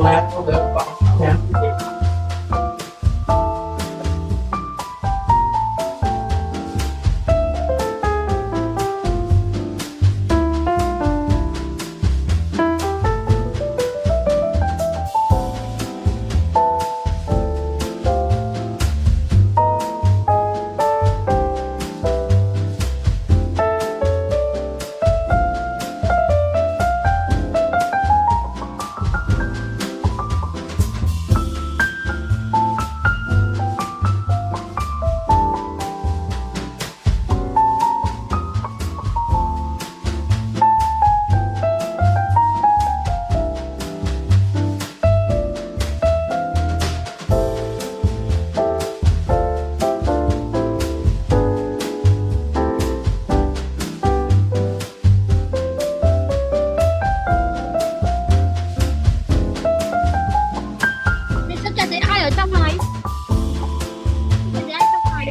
Mình sẽ thấy ai ở trong này? Mình sẽ thấy ai trong này?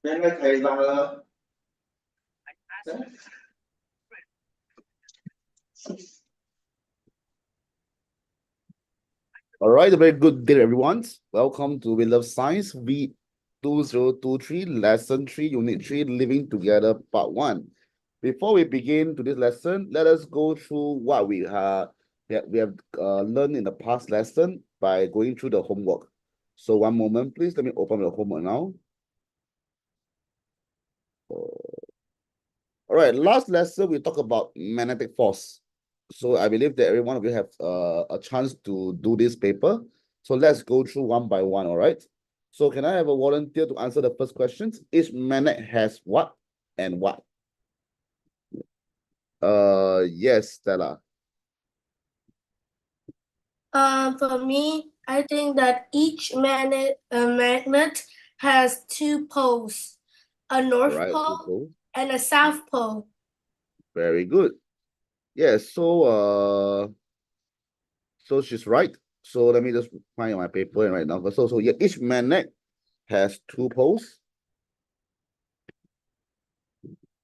Nên cái thầy vào All right, a very good day, everyone. Welcome to We Love Science V2023, Lesson 3, Unit 3, Living Together, Part 1. Before we begin to this lesson, let us go through what we have learned in the past lesson by going through the homework. So one moment, please. Let me open the homework now. All right, last lesson we talked about magnetic force. So I believe that every one of you have a chance to do this paper. So let's go through one by one, all right? So can I have a volunteer to answer the first questions? Each magnet has what and what? Yes, Stella. For me, I think that each magnet has two poles, a north Right, pole and a south pole. very good. Yes, so she's right. So let me just find my paper and write down. So yeah, each magnet has two poles.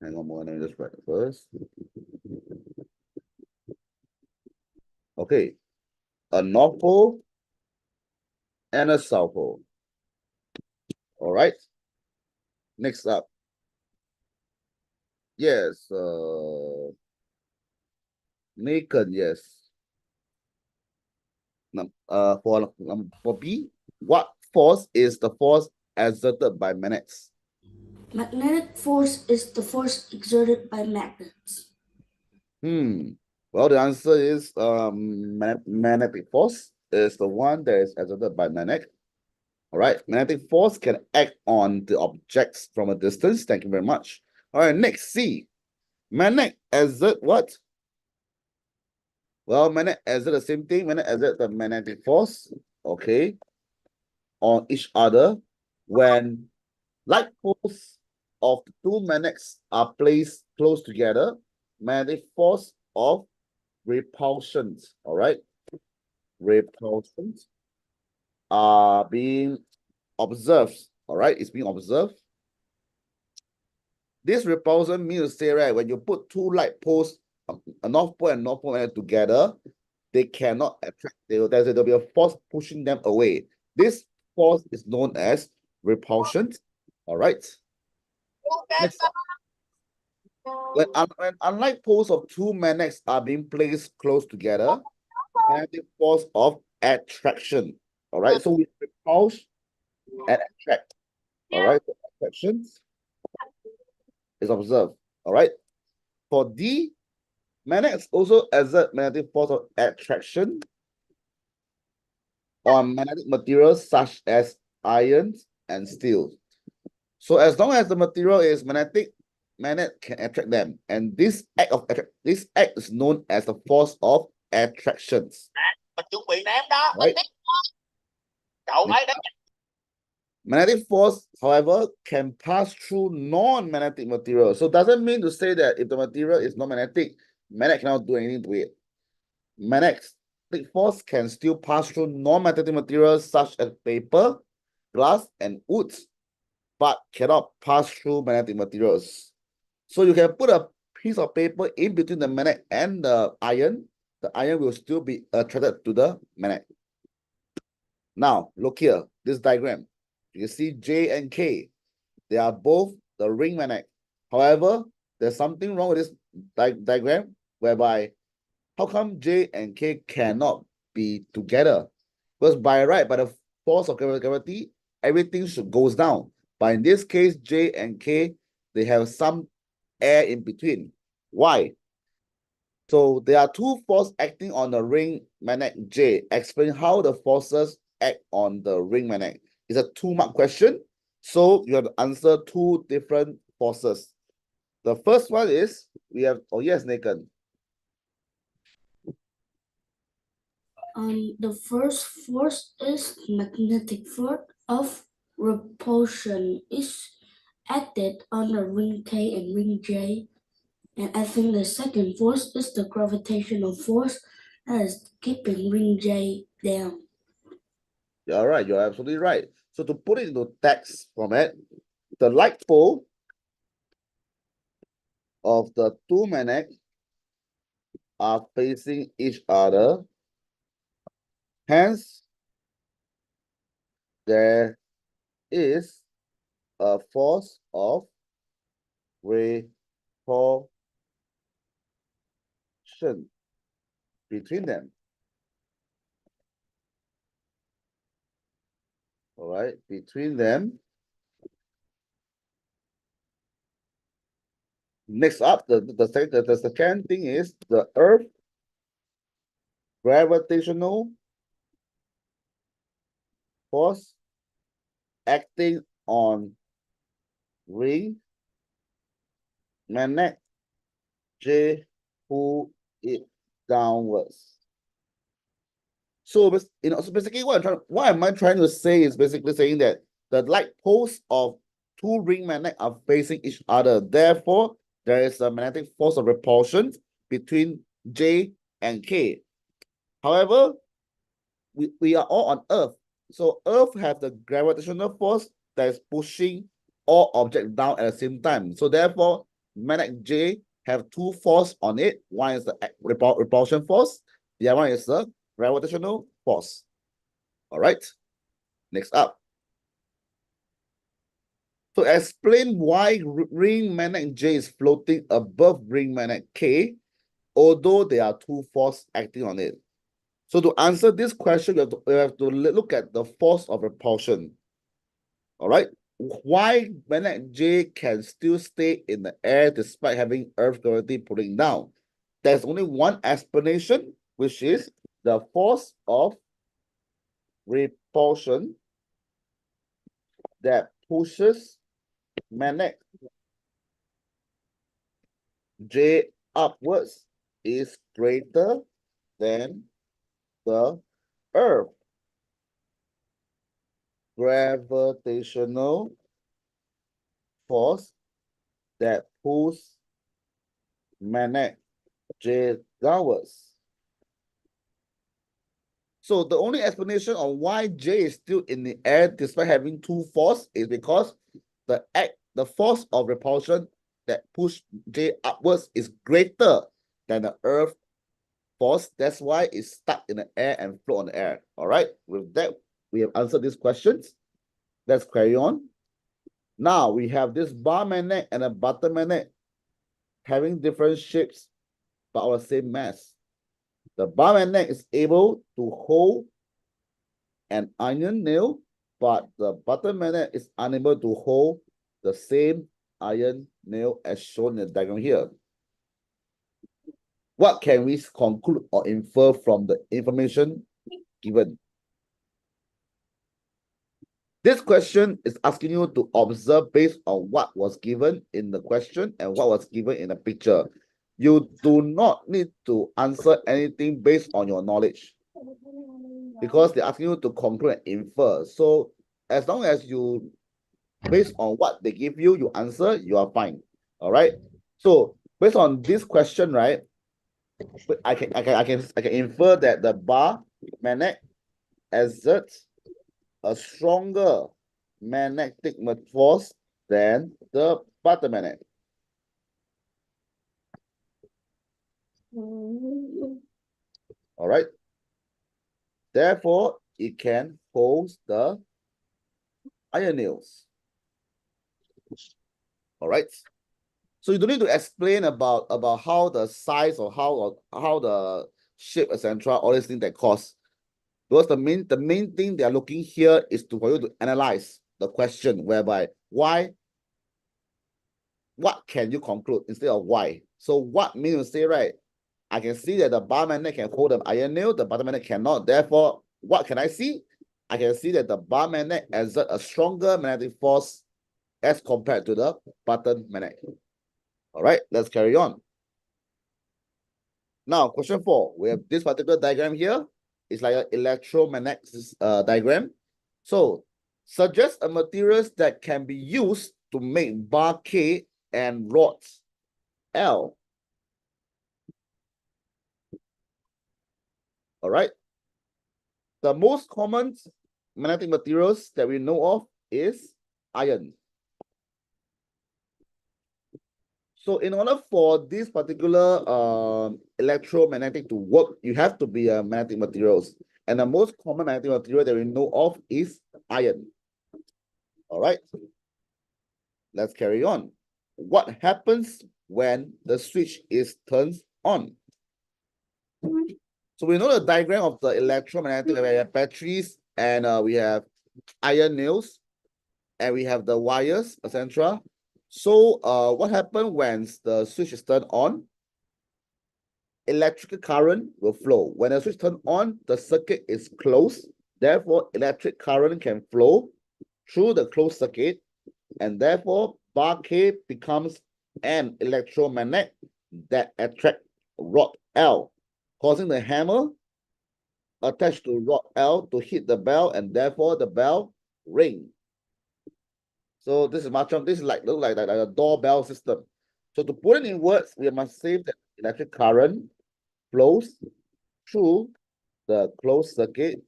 Hang on a moment, let me just write it first. Okay, a north pole and a south pole. All right. Next up. Yes, Nathan, yes. For B, what force is the force exerted by magnets? Magnetic force is the force exerted by magnets. Well, the answer is magnetic force is the one that is exerted by magnet. All right, magnetic force can act on the objects from a distance. Thank you very much. All right, next C. Magnet exert what? Well, magnet exert the same thing. Magnet exert the magnetic force, okay, on each other when like poles of the two magnets are placed close together. Magnetic force of repulsion, all right? Repulsions are being observed, all right? It's being observed. This repulsion means to say, right, when you put two light poles, a north pole and north pole together, they cannot attract. There'll be a force pushing them away. This force is known as repulsion, all right? Next up. When unlike poles of two magnets are being placed close together, magnetic force of attraction. All right, so we repulse and attract. All right, so attraction is observed. All right, for D, magnets also exert magnetic force of attraction on magnetic materials such as irons and steel. So as long as the material is magnetic, magnet can attract them, and this act is known as the force of attraction. Right? Magnetic force, however, can pass through non-magnetic material. So doesn't mean to say that if the material is not magnetic, magnet cannot do anything to it. Magnetic force can still pass through non-magnetic materials such as paper, glass, and wood, but cannot pass through magnetic materials. So you can put a piece of paper in between the magnet and the iron will still be attracted to the magnet. Now, look here, this diagram. You see J and K. They are both the ring magnet. However, there's something wrong with this diagram whereby how come J and K cannot be together? Because by right, by the force of gravity, everything should goes down. But in this case, J and K, they have some air in between. Why? So there are two forces acting on the ring magnet J. Explain how the forces act on the ring magnet. It's a 2-mark question. So you have to answer two different forces. The first one is we have, oh yes, Nathan. The first force is magnetic force of repulsion is acted on the ring K and ring J. And I think the second force is the gravitational force that is keeping ring J down. You're right, you're absolutely right. So to put it into text format, the like pole of the two magnets are facing each other. Hence, there is a force of repulsion. attraction between them. All right, between them. Next up, the second thing is the Earth gravitational force acting on ring magnet J pull it downwards. So so basically what am I trying to say is basically saying that the light poles of two ring magnets are facing each other. Therefore, there is a magnetic force of repulsion between J and K. However, we are all on Earth. So Earth has the gravitational force that is pushing all objects down at the same time. So therefore, magnet J have two force on it. One is the repulsion force. The other one is the gravitational force. All right. Next up. To explain why ring magnet J is floating above ring magnet K, although there are two forces acting on it. So to answer this question, we have to look at the force of repulsion. All right. Why magnet J can still stay in the air despite having Earth gravity pulling down? There's only one explanation, which is the force of repulsion that pushes magnet J upwards is greater than the Earth gravitational force that pulls magnet J downwards. So the only explanation on why J is still in the air despite having two forces is because the force of repulsion that push J upwards is greater than the Earth force. That's why it's stuck in the air and float on the air. All right. With that, we have answered these questions. Let's carry on. Now we have this bar magnet and a butter magnet having different shapes but our same mass. The bar magnet is able to hold an iron nail, but the butter magnet is unable to hold the same iron nail as shown in the diagram here. What can we conclude or infer from the information given? This question is asking you to observe based on what was given in the question and what was given in the picture. You do not need to answer anything based on your knowledge because they're asking you to conclude and infer. So as long as you, based on what they give you, you answer, you are fine. All right. So based on this question, right, I can infer that the bar magnet exerts a stronger magnetic force than the butter magnet. All right. Therefore, it can hold the iron nails. All right. So you don't need to explain about how the size or how the shape, etc. All these things that cost. Because the main thing they are looking here is for you to analyze the question, whereby what can you conclude instead of why? So what means to say, right? I can see that the bar magnet can hold an iron nail, the butter magnet cannot. Therefore, what can I see? I can see that the bar magnet exerts a stronger magnetic force as compared to the butter magnet. All right, let's carry on. Now, question 4. We have this particular diagram here. It's like an electromagnetic diagram. So, suggest a materials that can be used to make bar K and rods L. All right. The most common magnetic materials that we know of is iron. So in order for this particular electromagnetic to work, you have to be a magnetic materials. And the most common magnetic material that we know of is iron. All right. Let's carry on. What happens when the switch is turned on? So we know the diagram of the electromagnetic, we have batteries and we have iron nails and we have the wires, etc. So what happens when the switch is turned on? Electrical current will flow. When the switch turns on, the circuit is closed. Therefore, electric current can flow through the closed circuit, and therefore bar K becomes an electromagnet that attracts rod L, causing the hammer attached to rod L to hit the bell, and therefore the bell ring. So this is much of this look like a doorbell system. So to put it in words, we must say that electric current flows through the closed circuit,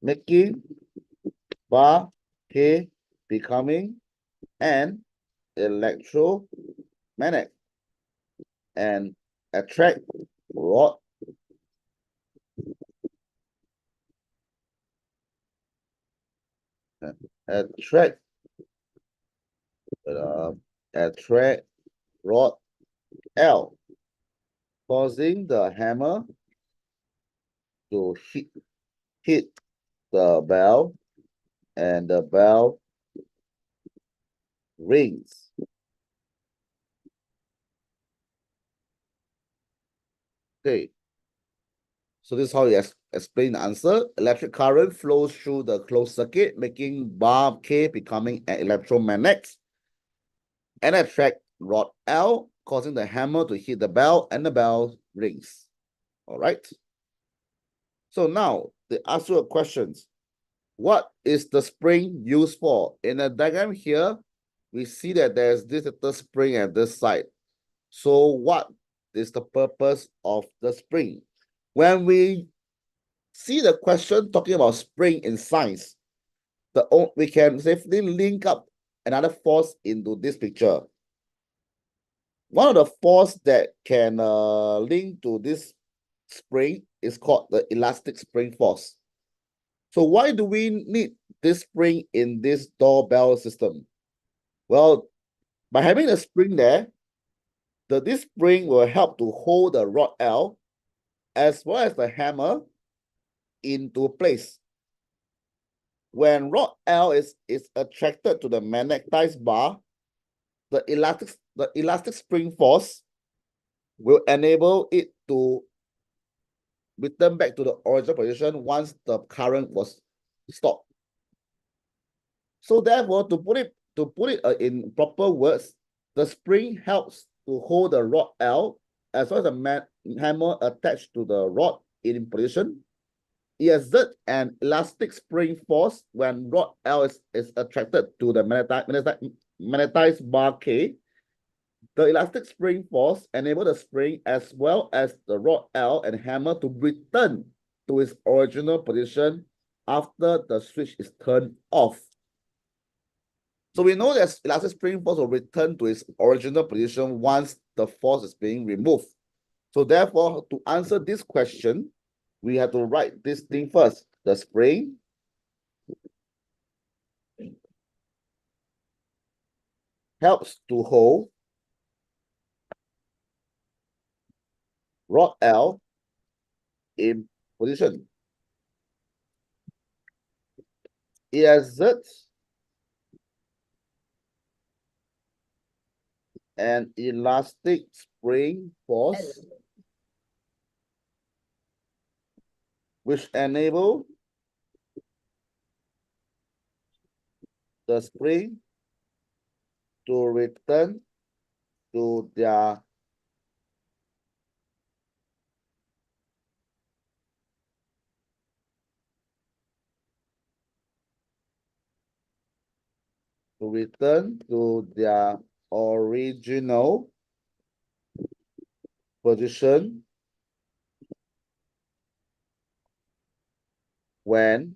making bar K becoming an electromagnet and attract rod attract rod L, causing the hammer to hit the bell, and the bell rings. Okay. So this is how you explain the answer. Electric current flows through the closed circuit, making bar K becoming an electromagnet and attract rod L, causing the hammer to hit the bell, and the bell rings. All right. So now they ask you a question. What is the spring used for? In the diagram here, we see that there's this little spring at this side. So what is the purpose of the spring? When we see the question talking about spring in science, we can safely link up another force into this picture. One of the force that can link to this spring is called the elastic spring force. So why do we need this spring in this doorbell system? Well, by having a spring there, this spring will help to hold the rod L as well as the hammer into place. When rod L is attracted to the magnetized bar, the elastic spring force will enable it to return back to the original position once the current was stopped. So therefore, to put it in proper words, the spring helps to hold the rod L as well as the hammer attached to the rod in position. It exerts an elastic spring force when rod L is attracted to the magnetized bar K. The elastic spring force enables the spring as well as the rod L and hammer to return to its original position after the switch is turned off. So we know that elastic spring force will return to its original position once the force is being removed. So therefore, to answer this question, we have to write this thing first. The spring helps to hold rod L in position. It exerts an elastic spring force which enable the spring to return to their original position when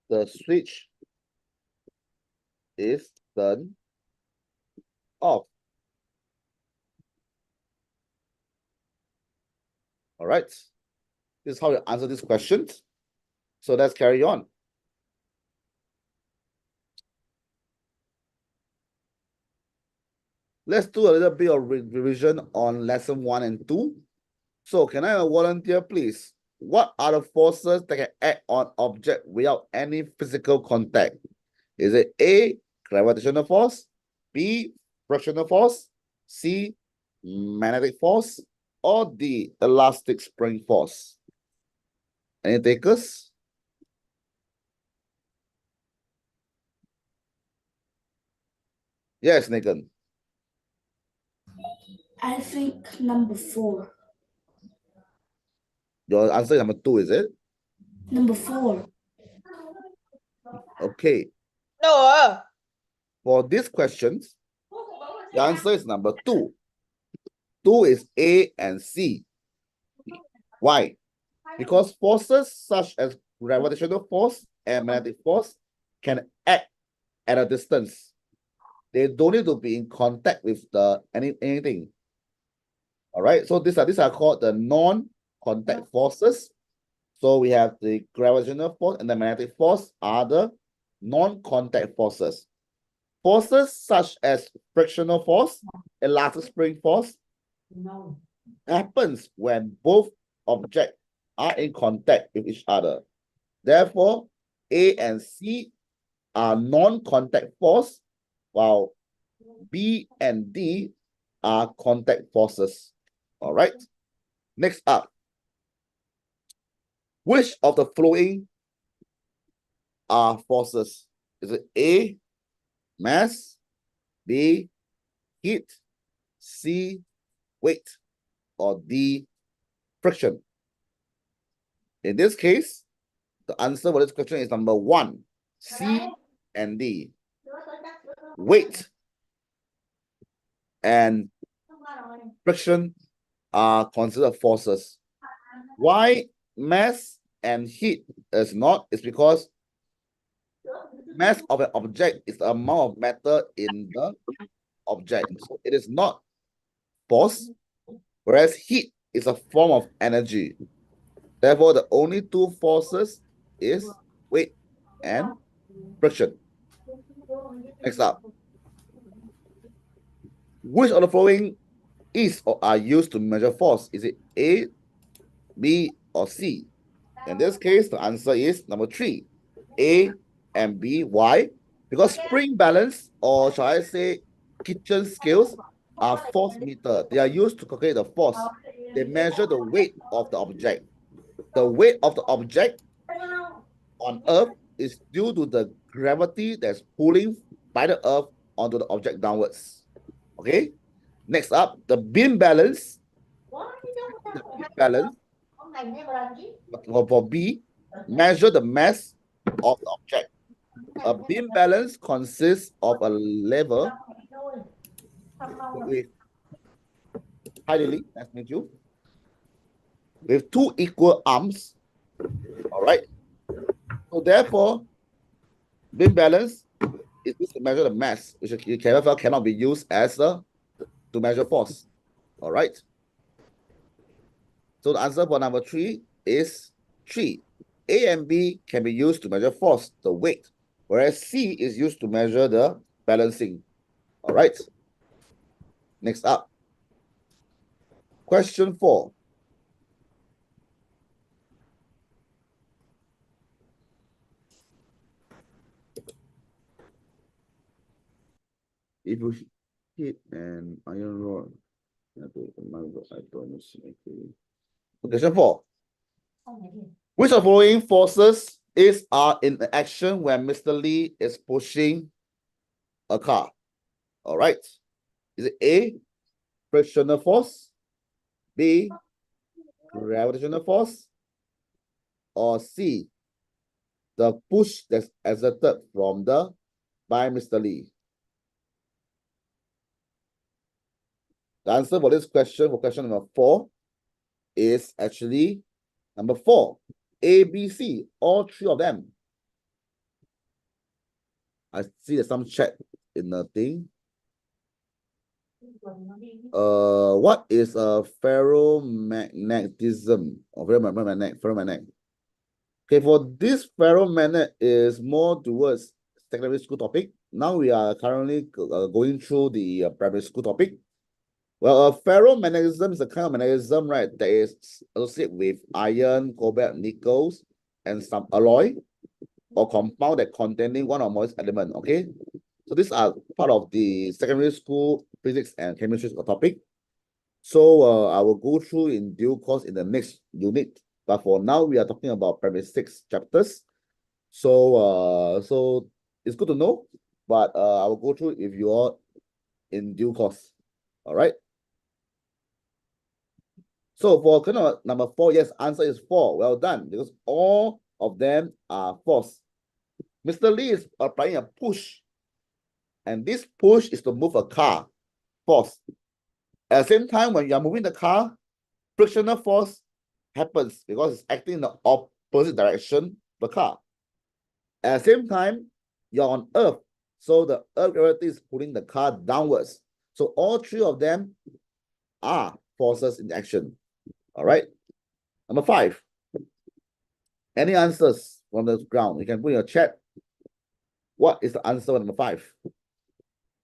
the switch is turned off. All right. This is how you answer these questions. So let's carry on. let's do a little bit of revision on lesson 1 and 2. So can I have a volunteer, please? What are the forces that can act on object without any physical contact? Is it A, gravitational force, B, frictional force, C, magnetic force, or D, elastic spring force? Any takers? Yes, Nathan. I think number 4. Your answer is number 2, is it? Number 4. Okay. No. For these questions, the answer is number 2. 2 is A and C. Why? Because forces such as gravitational force and magnetic force can act at a distance. They don't need to be in contact with anything. All right. So these are called the non-contact forces. So we have the gravitational force and the magnetic force are the non-contact forces. Forces such as frictional force, elastic spring force, happens when both objects are in contact with each other. Therefore, A and C are non-contact force, while B and D are contact forces. All right. Next up, which of the following are forces? Is it A, mass, B, heat, C, weight, or D, friction? In this case, the answer for this question is number 1, C and D. Weight and friction are considered forces. Why mass and heat is not? Is because mass of an object is the amount of matter in the object. So it is not force, whereas heat is a form of energy. Therefore, the only 2 forces is weight and friction. Next up, which of the following is or are used to measure force? Is it A, B, or C? In this case, the answer is number 3, A and B. Why? Because spring balance, or shall I say kitchen scales, are force meter. They are used to calculate the force. They measure the weight of the object. The weight of the object on Earth is due to the gravity that's pulling by the Earth onto the object downwards. Okay? Next up, the beam balance. The beam balance for B, measure the mass of the object. A beam balance consists of a lever with, hi Lily, nice to meet you, with 2 equal arms. All right. So therefore, beam balance is used to measure the mass, which cannot be used as to measure force. All right. So the answer for number 3 is 3. A and B can be used to measure force, the weight, whereas C is used to measure the balancing. All right. Next up. Question 4. If you hit an iron rod, question 4. Which of the following forces are in action when Mr. Lee is pushing a car? All right. Is it A, frictional force, B, gravitational force, or C, the push that's exerted by Mr. Lee? The answer for this question, for question number 4, is actually number 4, A, B, C, all 3 of them. I see there's some chat in the thing. What is a ferromagnetism or ferromagnet? Okay, for this ferromagnet is more towards secondary school topic. Now we are currently going through the primary school topic. Well, a ferromagnetism is a kind of magnetism, right, that is associated with iron, cobalt, nickels, and some alloy or compound that containing one or more element. Okay, so these are part of the secondary school physics and chemistry topic. So I will go through in due course in the next unit. But for now, we are talking about primary 6 chapters. So it's good to know, but I will go through if you are in due course. All right. So for number 4, yes, answer is 4. Well done, because all of them are force. Mr. Lee is applying a push, and this push is to move a car, force. At the same time, when you are moving the car, frictional force happens because it's acting in the opposite direction of the car. At the same time, you're on Earth, so the Earth gravity is pulling the car downwards. So all 3 of them are forces in action. All right. Number 5. Any answers from the ground? You can put in your chat. What is the answer for number 5?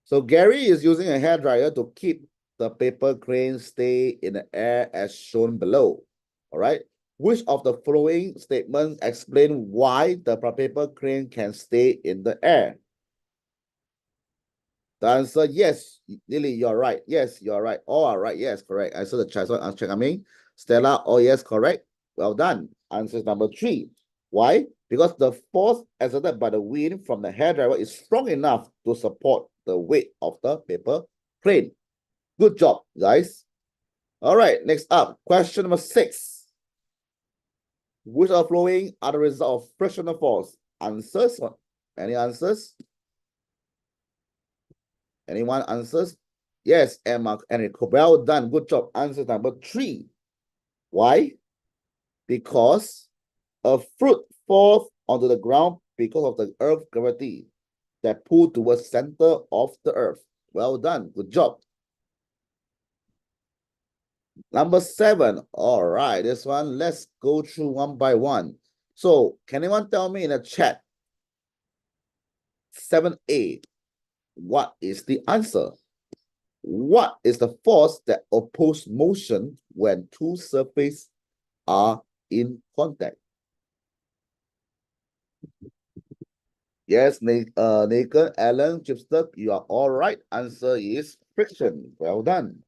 So Gary is using a hairdryer to keep the paper crane stay in the air as shown below. All right. Which of the following statements explain why the paper crane can stay in the air? The answer, yes, Lily, you're right. Yes, you're right. All are right. Yes, correct. I saw the chat. So answer coming. Stella, oh yes, correct. Well done. Answer is number 3. Why? Because the force exerted by the wind from the hairdryer is strong enough to support the weight of the paper crane. Good job, guys. All right, next up, question number 6. Which of the following are the result of frictional force? Answers? Any answers? Anyone answers? Yes, Emma and well done. Good job. Answer number 3. Why? Because a fruit falls onto the ground because of the Earth's gravity that pull towards center of the Earth. Well done. Good job. Number 7. All right, this one, let's go through one by one. So can anyone tell me in the chat, 7A, what is the answer? What is the force that opposes motion when 2 surfaces are in contact? Yes, Nathan, Alan, Chipster, you are all right. Answer is friction. Well done.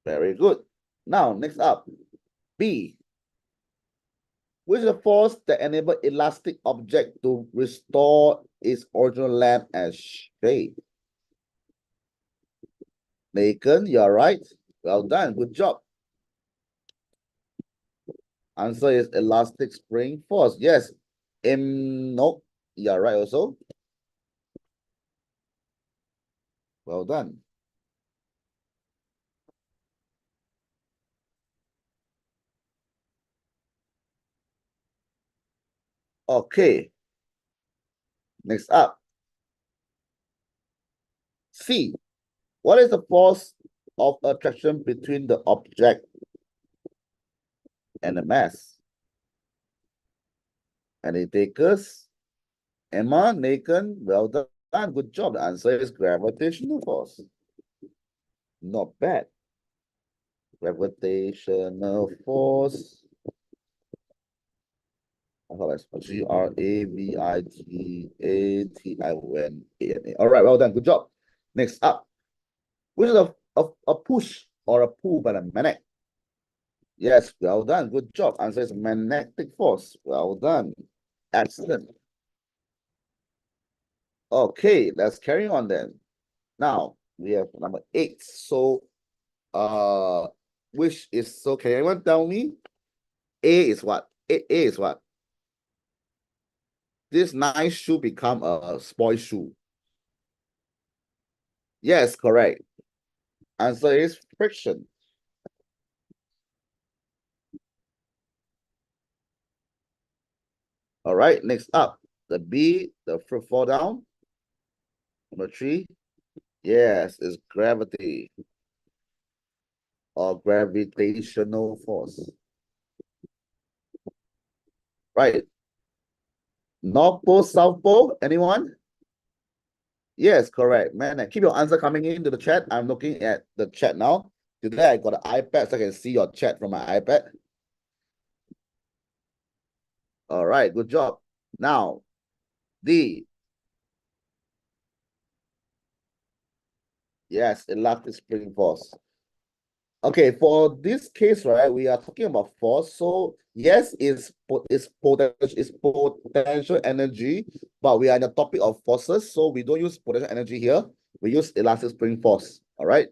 Very good. Now, next up, B. Which is the force that enables elastic object to restore its original length and shape? Nathan, you are right. Well done. Good job. Answer is elastic spring force. Yes. No, you are right also. Well done. Okay. Next up. C. What is the force of attraction between the object and the mass? Any takers? Emma, Nathan, well done. Good job. The answer is gravitational force. Not bad. Gravitational force. Gravitational. All right, well done. Good job. Next up. Which is a push or a pull by the magnet? Yes, well done. Good job. Answer is magnetic force. Well done. Excellent. Okay, let's carry on then. Now we have number 8. So which is, so can anyone tell me? A is what? A is what? This nice shoe become a spoiled shoe. Yes, correct. Answer is friction. All right, next up, the B, the fruit fall down. Number 3, yes, is gravity or gravitational force. Right. North Pole, South Pole, anyone? Yes, correct. Man, keep your answer coming into the chat. I'm looking at the chat now. Today I got an iPad so I can see your chat from my iPad. All right, good job. Now, D. Yes, elastic spring force. Okay, for this case, right, we are talking about force. So yes, it's potential energy, but we are in the topic of forces, so we don't use potential energy here. We use elastic spring force. All right.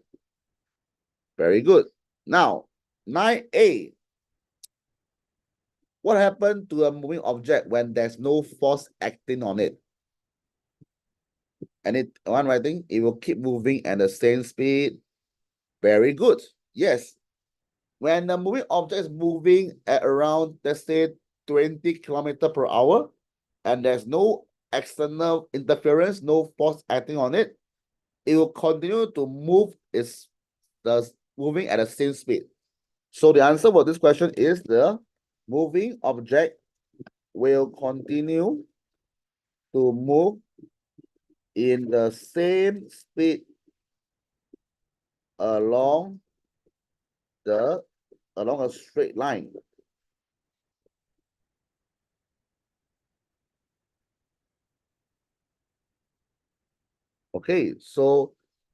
Very good. Now, 9A. What happened to a moving object when there's no force acting on it? And one writing, it will keep moving at the same speed. Very good. Yes. When the moving object is moving at around, let's say, 20 kilometers per hour, and there's no external interference, no force acting on it, it will continue to move moving at the same speed. So the answer for this question is the moving object will continue to move in the same speed along a straight line. Okay, so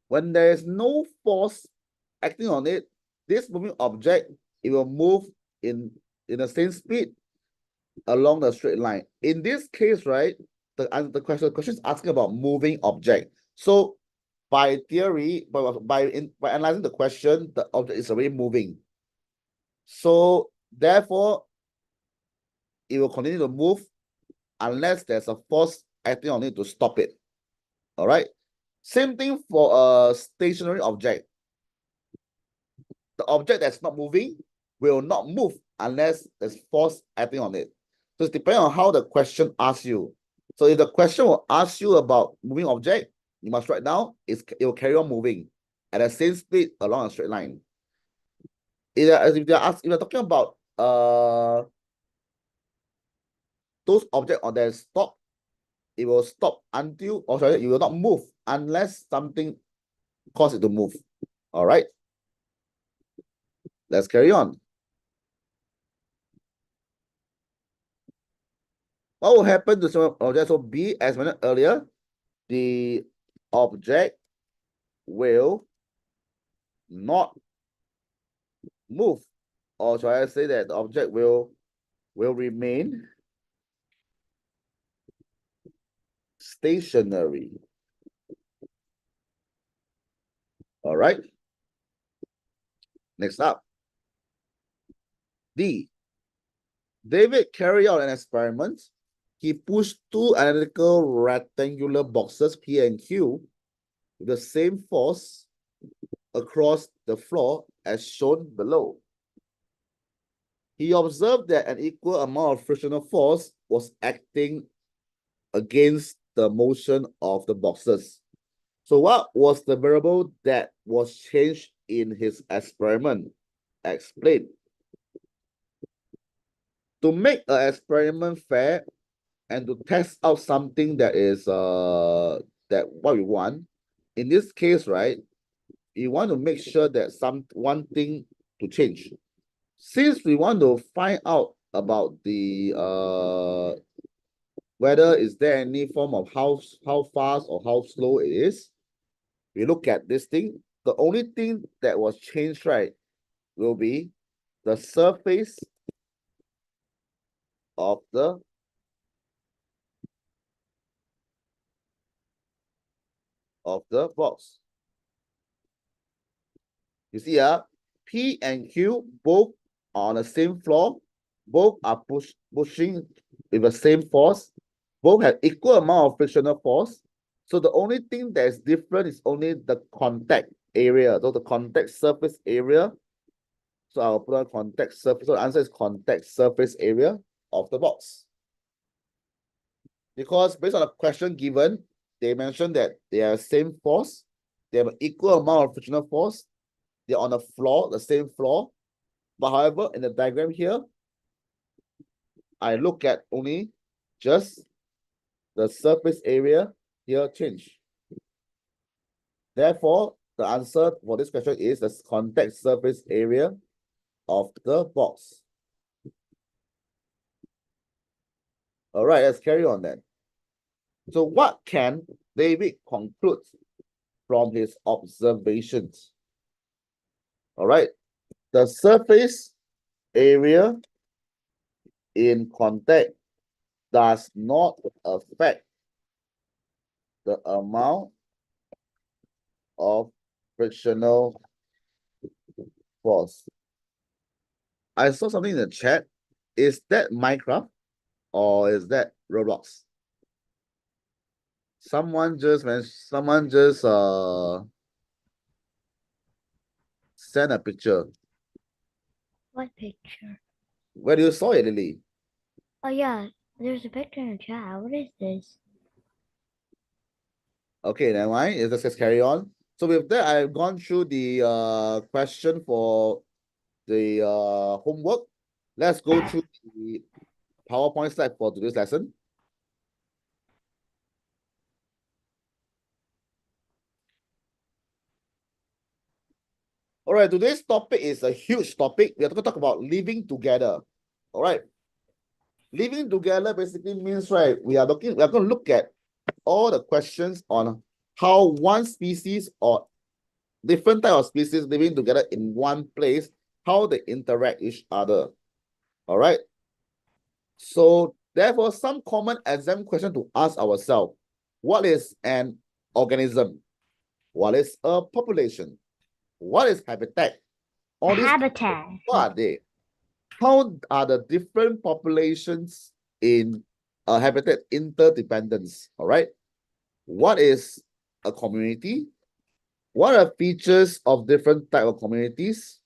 when there is no force acting on it, this moving object, it will move in the same speed along the straight line. In this case, right, the question is asking about moving object. So by theory, by analyzing the question, the object is already moving. So therefore, it will continue to move unless there's a force acting on it to stop it. All right. Same thing for a stationary object. The object that's not moving will not move unless there's force acting on it. So it's depending on how the question asks you. So if the question will ask you about moving object, you must write down it will carry on moving at the same speed along a straight line. If you're talking about those objects on their stop, it will stop until, or sorry, it will not move unless something causes it to move. All right. Let's carry on. What will happen to some object? So B, as mentioned earlier, the object will not move, or shall I say that the object will remain stationary. All right. Next up, D. David carried out an experiment. He pushed two identical rectangular boxes P and Q with the same force across the floor as shown below. He observed that an equal amount of frictional force was acting against the motion of the boxes. So what was the variable that was changed in his experiment? Explain. To make an experiment fair and to test out something that is that what we want, in this case, right, you want to make sure that one thing to change. Since we want to find out about the whether is there any form of how fast or how slow it is, we look at this thing. The only thing that was changed, right, will be the surface of the box. You see, P and Q both are on the same floor, both are pushing with the same force, both have equal amount of frictional force. So the only thing that is different is only the contact area, so the contact surface area. So I'll put on contact surface. So the answer is contact surface area of the box. Because based on the question given, they mentioned that they are the same force, they have an equal amount of frictional force, they're on the floor, the same floor. But however, in the diagram here, I look at only just the surface area here change. Therefore, the answer for this question is the contact surface area of the box. All right, let's carry on then. So what can David conclude from his observations? All right, the surface area in contact does not affect the amount of frictional force. I saw something in the chat. Is that Minecraft or is that Roblox? Someone just send a picture. What picture? Where do you saw it, Lily? Oh yeah, there's a picture in the chat. What is this? Okay, never mind. Let's just carry on. So with that, I've gone through the question for the homework. Let's go through the PowerPoint slide for today's lesson. All right, today's topic is a huge topic. We are going to talk about living together. All right. Living together basically means, right, we are going to look at all the questions on how one species or different type of species living together in one place, how they interact each other. All right. So therefore, some common exam question to ask ourselves: what is an organism? What is a population? What is habitat? All these, Habitat. what are they? How are the different populations in a habitat interdependence? All right. What is a community? What are features of different type of communities?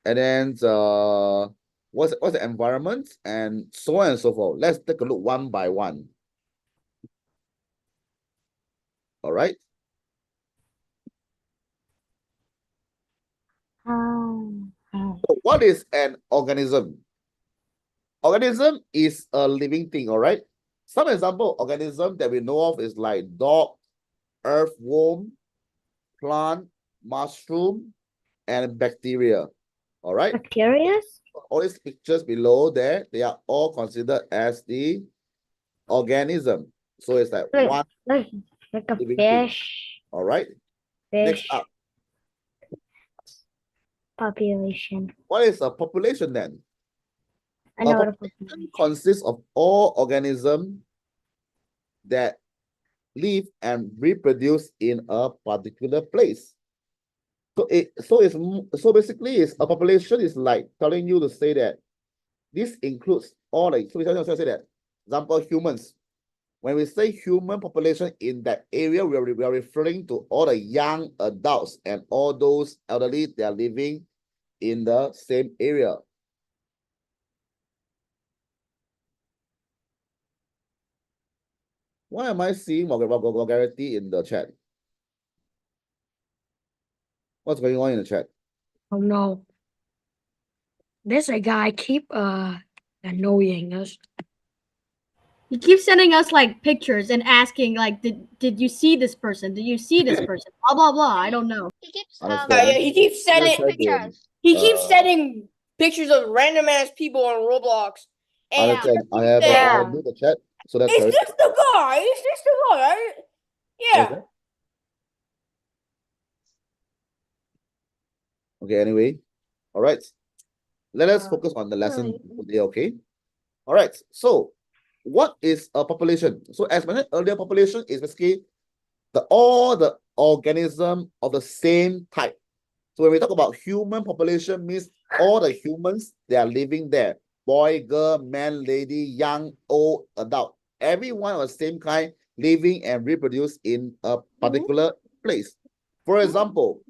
And then what's the environment and so on and so forth. Let's take a look one by one. All right. So what is an organism? Organism is a living thing, all right? Some example organism that we know of is like dog, earthworm, plant, mushroom, and bacteria. All right. Bacteria? All these pictures below there, they are all considered as the organism. So it's like one Like a living thing. fish. All right. Next up, Population. what is a population then? I know A what a population population. consists of all organisms that live and reproduce in a particular place. So basically, it's a population is like telling you to say that this includes all the. So we tell say that, example, humans. When we say human population in that area, we are referring to all the young adults and all those elderly that are living in the same area. Why am I seeing vulgarity in the chat? What's going on in the chat? Oh no. There's a guy keep annoying us. He keeps sending us like pictures and asking like, did you see this person? Did you see this person? Blah blah blah. I don't know. He keeps Understand. He keeps sending pictures. he keeps sending pictures of random ass people on Roblox. And Understand. I have moved the chat so that's is this the guy? Is this the guy? Right? Yeah. Okay. Okay, anyway. All right. Let us focus on the lesson today, okay? All right. So, what is a population? So, as mentioned earlier, population is basically all the organism of the same type. So, when we talk about human population, means all the humans that are living there. Boy, girl, man, lady, young, old, adult. Everyone of the same kind living and reproduce in a particular place. For example,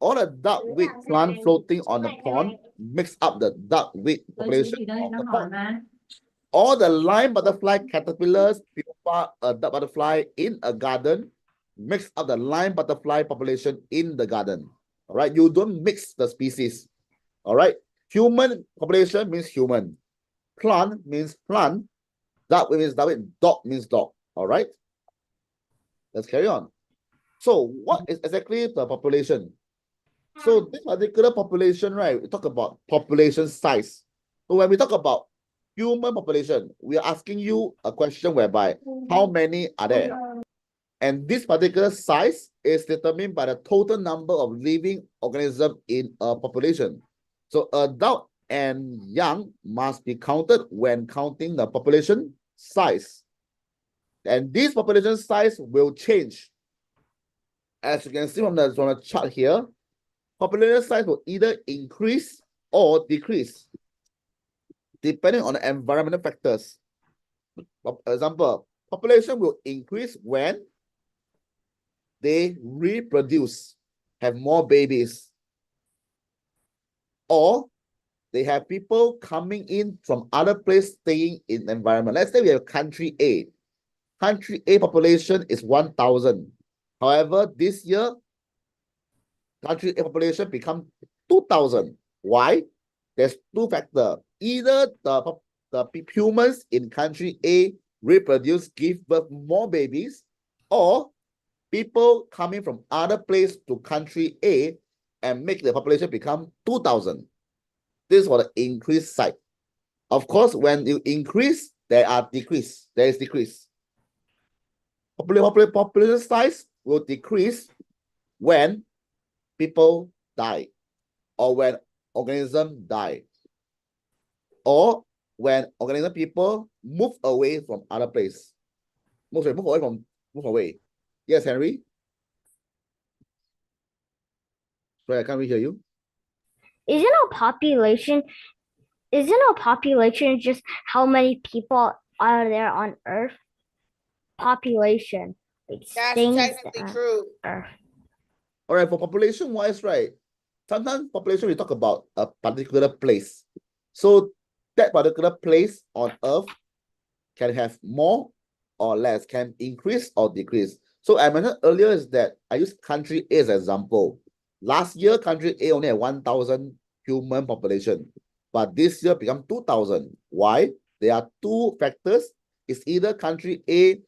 all the duckweed plant floating on the pond makes up the duckweed population of the pond. All the lime butterfly caterpillars, pupa, a duck butterfly in a garden makes up the lime butterfly population in the garden. All right, you don't mix the species. All right, human population means human. plant means plant. Darwin means Darwin. Dog means dog. All right. Let's carry on. So what is exactly the population? So this particular population, right? We talk about population size. So when we talk about human population, we are asking you a question whereby how many are there? And this particular size is determined by the total number of living organisms in a population. So adult and young must be counted when counting the population size. And this population size will change. As you can see from the chart here, population size will either increase or decrease depending on the environmental factors. For example, population will increase when they reproduce, have more babies, or they have people coming in from other places staying in the environment. Let's say we have country A. Country A population is 1,000. However, this year, country A population become 2,000. Why? There's two factors. Either the humans in country A reproduce, give birth more babies, or people coming from other place to country A and make the population become 2,000. This is for the increased side. Of course, when you increase, there is decrease. Population size will decrease when people die, or when organisms die, or when organism people move away from other place. Move away. Yes, Henry? Sorry, I can't really hear you. Isn't a population just how many people are there on Earth? Population. It's That's things technically on true. Earth. All right, for population wise, right? Sometimes population, we talk about a particular place. So that particular place on Earth can have more or less, can increase or decrease. So I mentioned earlier is that I use country A as an example. Last year, country A only had 1,000 human population, but this year become 2,000. Why? There are two factors. It's either country A,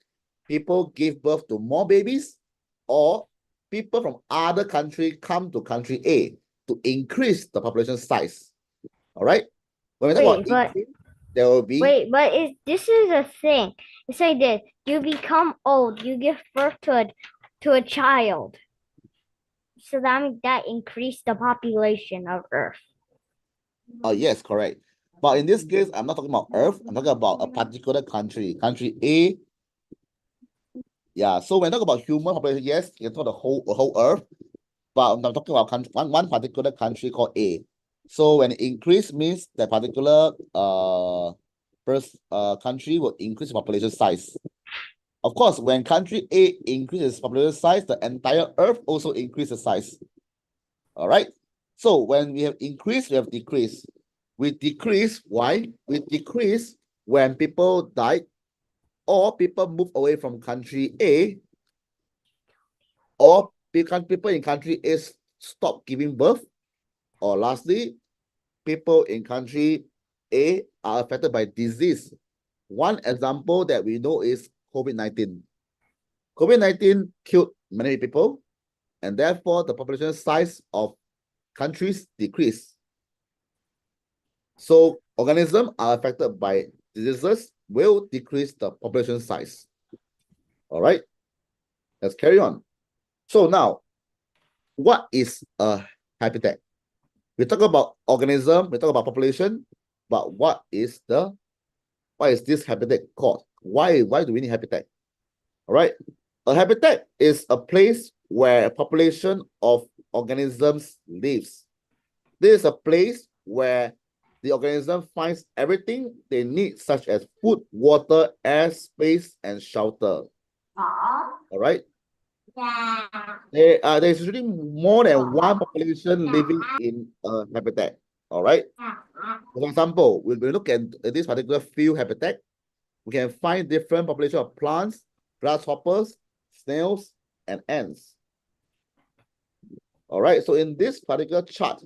people give birth to more babies, or people from other country come to country A to increase the population size. All right? When we talk Wait, about but- increase, there will be Wait, but this is a thing. It's like this. You become old, you give birth to a child. So that increased the population of Earth. yes, correct. But in this case, I'm not talking about Earth. I'm talking about a particular country. Country A. Yeah. So when I talk about human population, yes, you can talk the whole Earth. But I'm talking about one particular country called A. So when it increase means that particular first country will increase population size. Of course, when country A increases population size, the entire Earth also increases size. All right. So when we have increased, we have decreased. We decrease. Why? We decrease when people die or people move away from country A, or people in country A stop giving birth, or lastly, people in country A are affected by disease. One example that we know is COVID-19. COVID-19 killed many people, and therefore the population size of countries decrease. So organisms are affected by diseases will decrease the population size. All right, let's carry on. So now, what is a habitat? We talk about organism, we talk about population, but what is this habitat called? Why do we need habitat? All right, a habitat is a place where a population of organisms lives. This is a place where the organism finds everything they need, such as food, water, air, space, and shelter. All right. There's usually more than one population living in a habitat. All right. For example, when we look at this particular field habitat, we can find different population of plants, grasshoppers, snails, and ants. All right. So in this particular chart,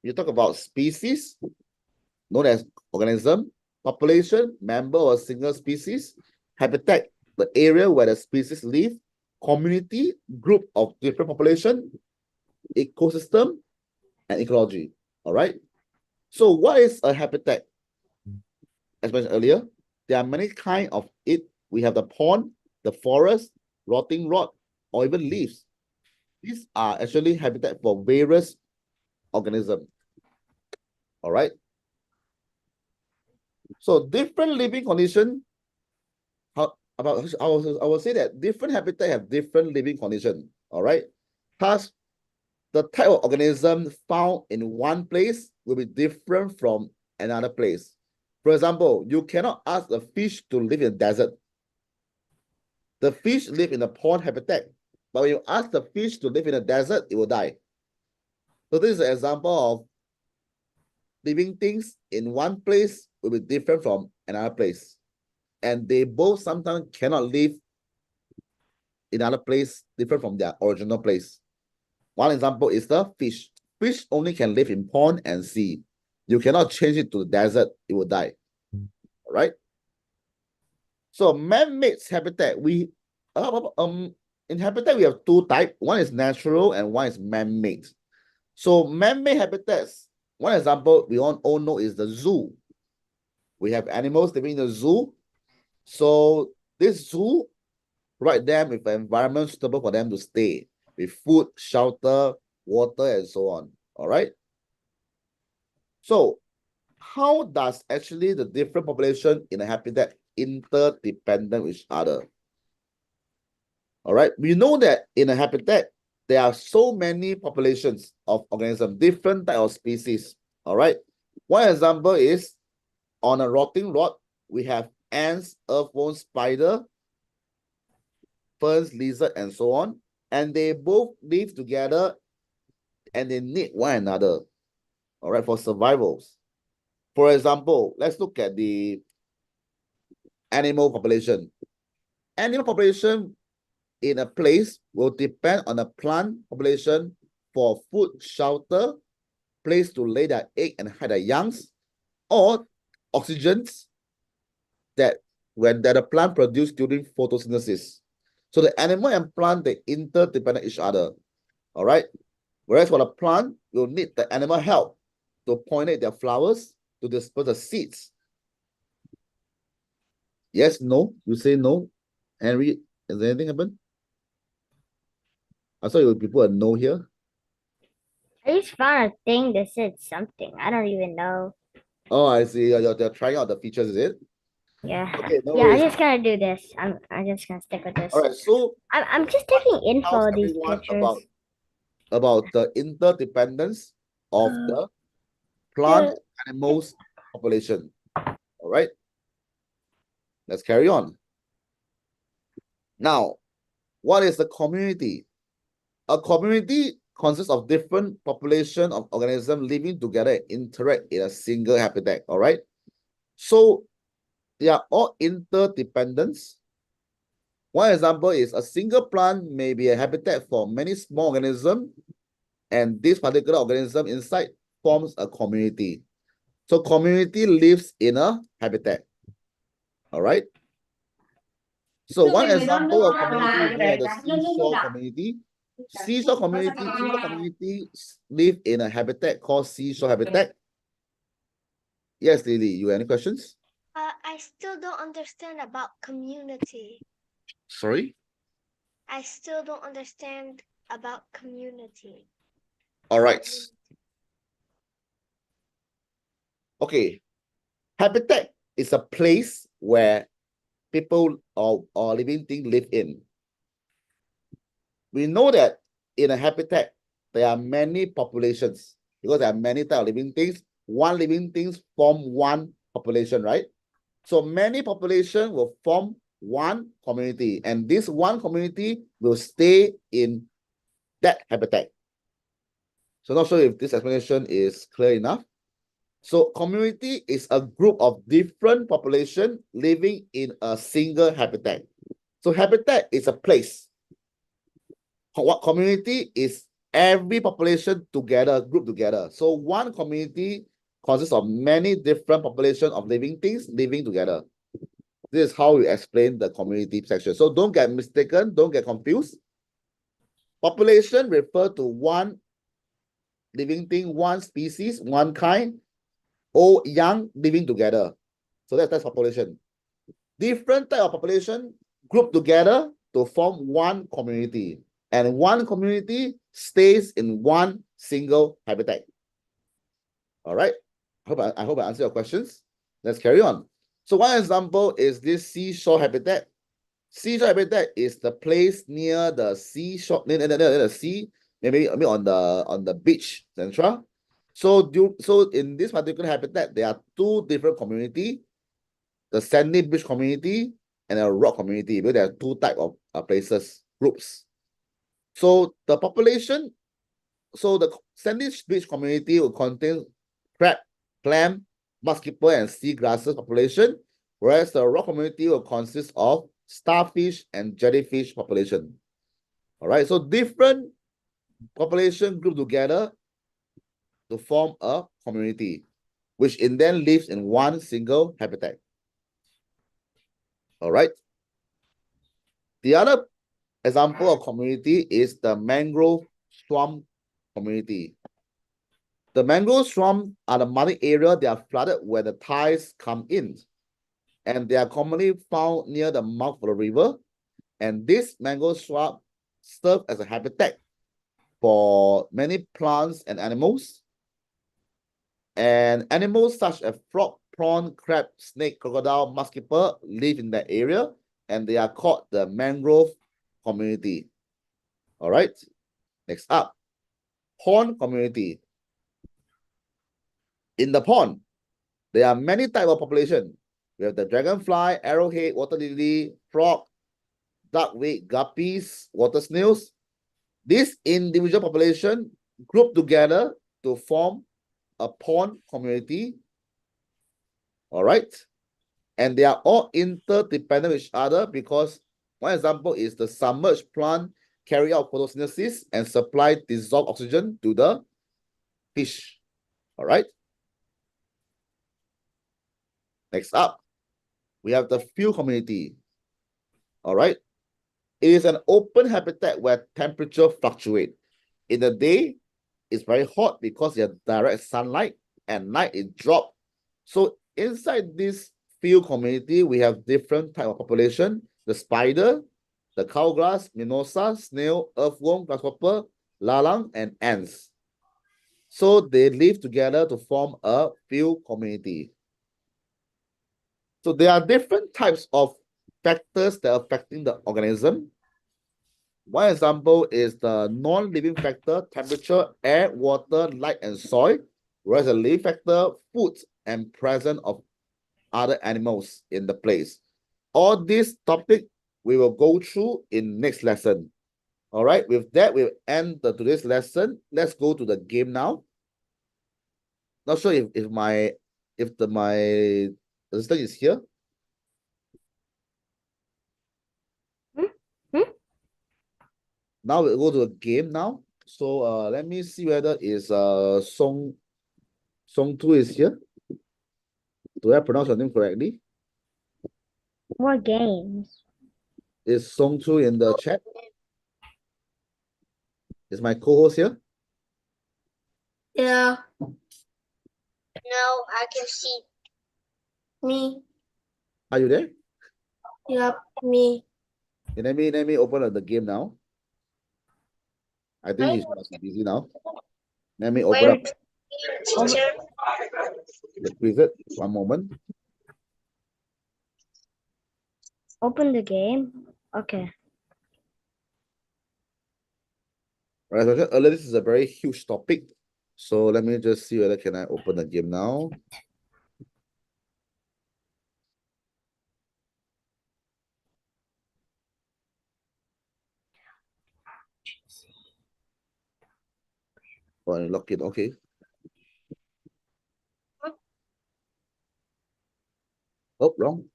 you talk about species known as organism, population, member or single species. Habitat, the area where the species live. Community, group of different population. Ecosystem, and ecology. All right. So what is a habitat? As mentioned earlier, there are many kinds of it. We have the pond, the forest, rotting rod, or even leaves. These are actually habitat for various organisms. All right. So different living condition. I will say that different habitat have different living condition. All right. Thus, the type of organism found in one place will be different from another place. For example, you cannot ask a fish to live in the desert. The fish live in a pond habitat, but when you ask the fish to live in a desert, it will die. So this is an example of living things in one place will be different from another place. And they both sometimes cannot live in another place different from their original place. One example is the fish. Fish only can live in pond and sea. You cannot change it to the desert, it will die. All right? So man-made habitat, in habitat we have two types. One is natural and one is man-made. So man-made habitats, one example we all know is the zoo. We have animals living in the zoo. So this zoo provide them with an environment suitable for them to stay, with food, shelter, water, and so on. All right. So how does actually the different population in a habitat interdependent with each other? All right. We know that in a habitat, there are so many populations of organisms, different type of species. All right. One example is on a rotting rod, we have ants, earthworm, spider, ferns, lizard, and so on. And they both live together and they need one another. All right, for survivals. For example, let's look at the animal population. Animal population in a place will depend on the plant population for food, shelter, place to lay their egg and hide their youngs, or oxygens that the plant produce during photosynthesis. So the animal and plant, they interdependent each other. All right. Whereas for the plant, you'll need the animal help to pollinate their flowers, to disperse the seeds. Yes, no? You say no? Henry, is there anything happen? I saw you people a no here. I just found a thing that said something. I don't even know. Oh, I see. You're trying out the features, is it? Yeah. Okay, no Yeah, I'm worries. just gonna do this. I'm just gonna stick with this. All right, so I'm just taking info tells of these everyone pictures. about the interdependence of the plant animals population. All right, let's carry on. Now, what is the community? A community consists of different population of organisms living together and interact in a single habitat. All right, so they are all interdependence. One example is a single plant may be a habitat for many small organisms, and this particular organism inside forms a community. So community lives in a habitat. All right. So one example of community, we have the seashore community. Seashore community live in a habitat called seashore habitat. Yes, Lily, you have any questions? I still don't understand about community. Sorry? I still don't understand about community. All right. Okay. Habitat is a place where people or living things live in. We know that in a habitat, there are many populations because there are many types of living things. One living things form one population, right? So many population will form one community, and this one community will stay in that habitat. So not sure if this explanation is clear enough. So community is a group of different population living in a single habitat. So habitat is a place. What community is every population together, group together. So one community consists of many different population of living things living together. This is how we explain the community section. So don't get mistaken, don't get confused. Population refer to one living thing, one species, one kind, old, young, living together. So that's population. Different type of population group together to form one community. And one community stays in one single habitat. All right. I hope I answered your questions. Let's carry on. So one example is this seashore habitat. Seashore habitat is the place near the seashore, near the sea, maybe on the beach, etc. So in this particular habitat, there are two different community, the sandy beach community and a rock community, because there are two type of places, groups. So the population, so the sandy beach community will contain crab, clam, mudskipper, and sea grasses population, whereas the rock community will consist of starfish and jellyfish population. All right, so different population group together to form a community, which in then lives in one single habitat. All right. The other example of community is the mangrove swamp community. The mangrove swamp are the muddy area that are flooded where the tides come in, and they are commonly found near the mouth of the river. And this mangrove swamp serve as a habitat for many plants and animals. And animals such as frog, prawn, crab, snake, crocodile, mudskipper live in that area, and they are called the mangrove community. All right. Next up, pond community. In the pond, there are many types of population. We have the dragonfly, arrowhead, water lily, frog, duckweed, guppies, water snails. This individual population group together to form a pond community. All right. And they are all interdependent with each other because one example is the submerged plant carry out photosynthesis and supply dissolved oxygen to the fish. All right. Next up, we have the field community. All right. It is an open habitat where temperature fluctuate. In the day, it's very hot because you have direct sunlight, and night it drop. So inside this field community, we have different type of population: the spider, the cowgrass, mimosa, snail, earthworm, grasshopper, lalang, and ants. So they live together to form a field community. So there are different types of factors that are affecting the organism. One example is the non-living factor, temperature, air, water, light, and soil, whereas the living factor, food, and presence of other animals in the place. All this topic we will go through in next lesson. All right, with that, we'll end today's lesson. Let's go to the game now. Not sure if my assistant is here. Now we'll go to a game now. So let me see whether is Song Tu is here. Do I pronounce your name correctly? What games? Is Song Tu in the chat? Is my co-host here? Yeah, No, I can see. me. Are you there? Yep, me. Okay, let me open the game now. I think he's must be busy now. Let me open Where up teacher? the quiz. One moment. Open the game. Okay. Right, so earlier, this is a very huge topic. So let me just see whether can I open the game now. Oh, I lock it. Okay. Oh, wrong.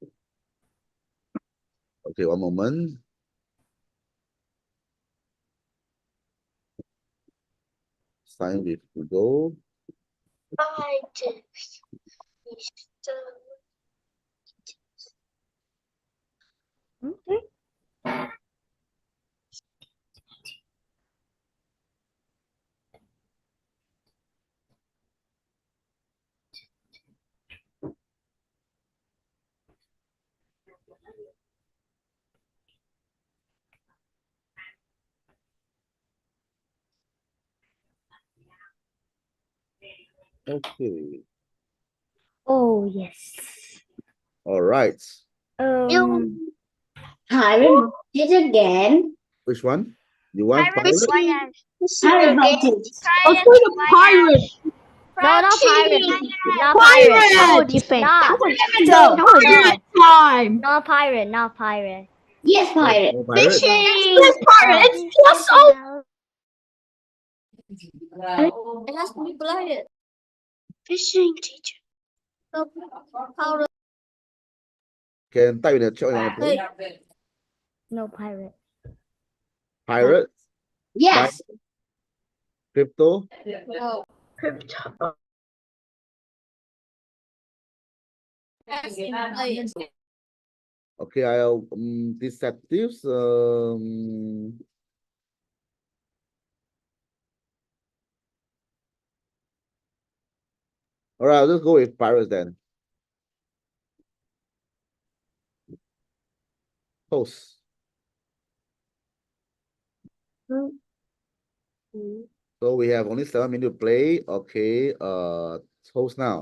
Okay, one moment. Sign with Google. Items. Mr. Okay. Okay. Oh yes. All right. Pirate it again. Which one? You want pirate? Pirate Baltic. Let's play the pirate. No, not pirate. Not Pirate! pirate. Tower defense. Not, No, Tower pirate time. not pirate. Not pirate. Yes, pirate. No pirate? Yes, pirate. It's plus oh. It has to be blinded. Fishing teacher. Power. Can type in the chat on the page. No pirate. Pirate, Yes. crypto, okay, I'll deceptives, all right, let's go with pirates then. Host. So we have only 7 minutes to play. Okay, host now.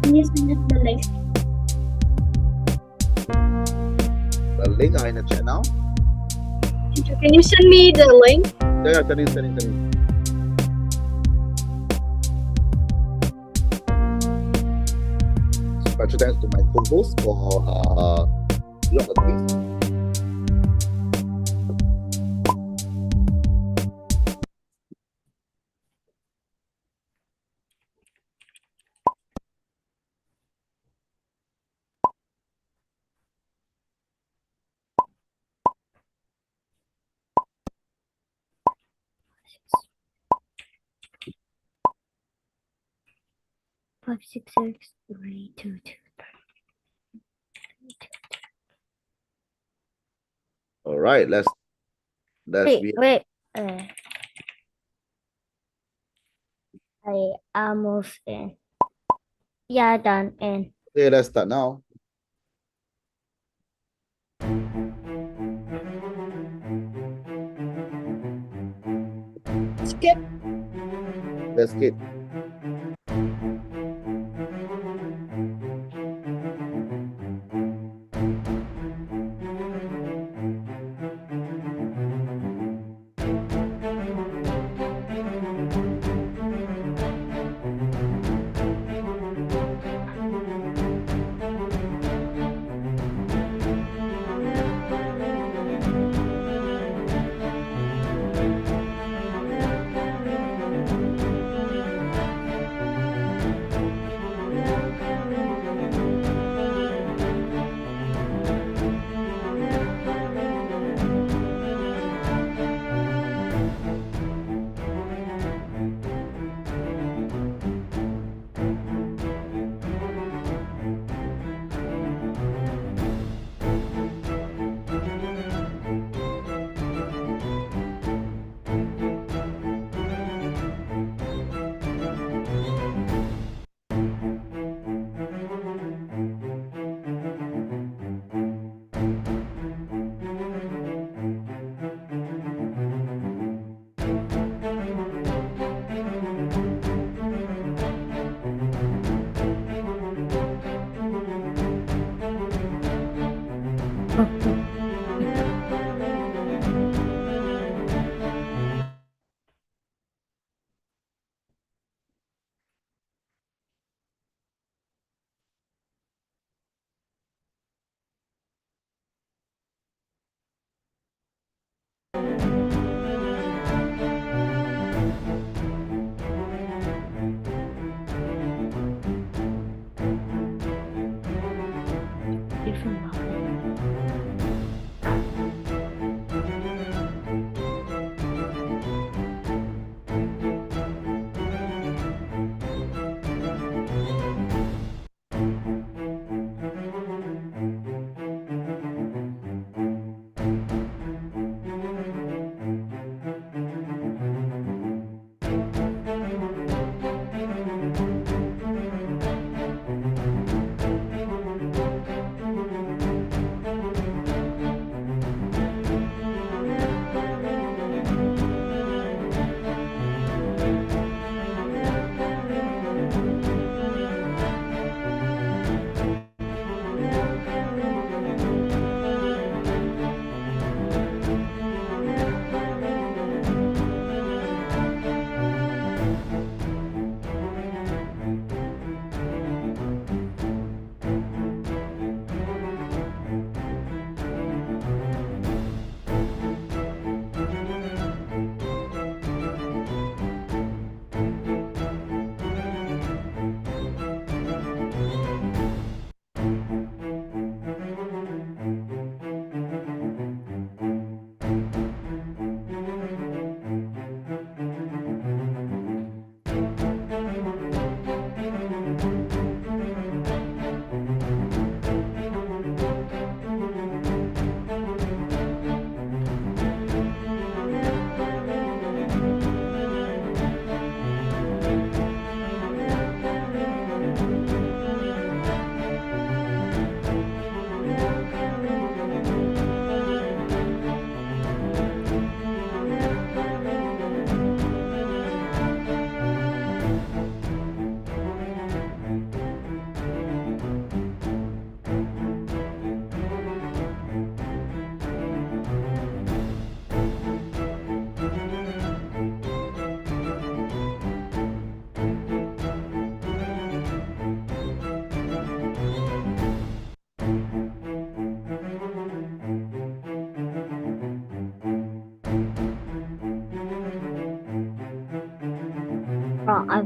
Yes, the link. The link are in the chat now. Can you send me the link? Yeah, sending. Special thanks to my co-host for the quiz. Five, 6, 6, 3, 2, 2. All right, let's Wait. I almost in. Yeah, done in. okay, let's start now. Skip. Let's skip.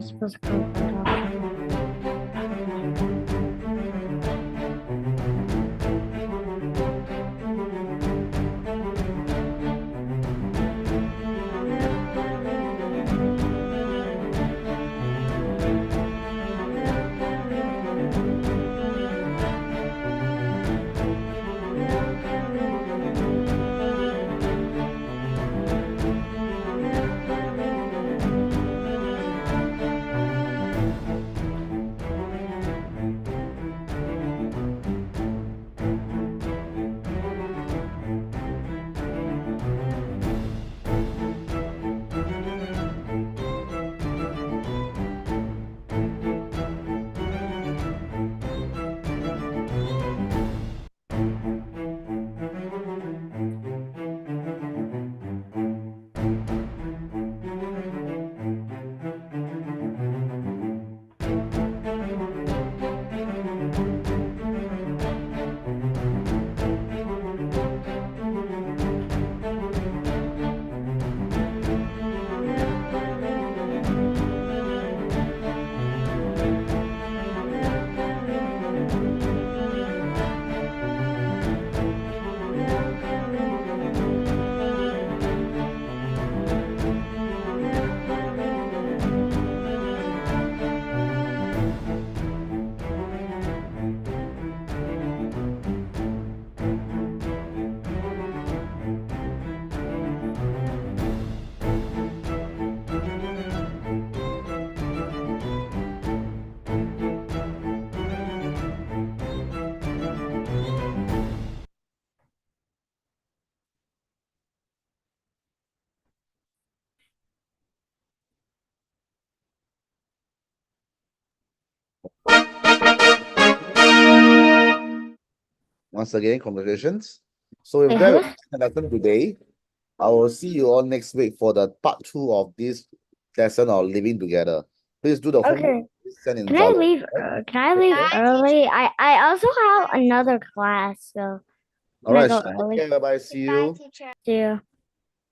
supposed to close that off. Once again, congratulations. So with Wait, that, we who? end the lesson today. I will see you all next week for the part 2 of this lesson of living together. Please do the homework. Okay. Please send in Can I Zalo. leave? Can I leave early? I also have another class, so All can I right, go sure. early? Okay, bye-bye. See Goodbye, you. teacher. See you.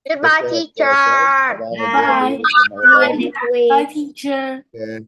Goodbye, Take care of teacher. yourself. Bye. Bye. Bye. Next week. Bye, teacher. Okay.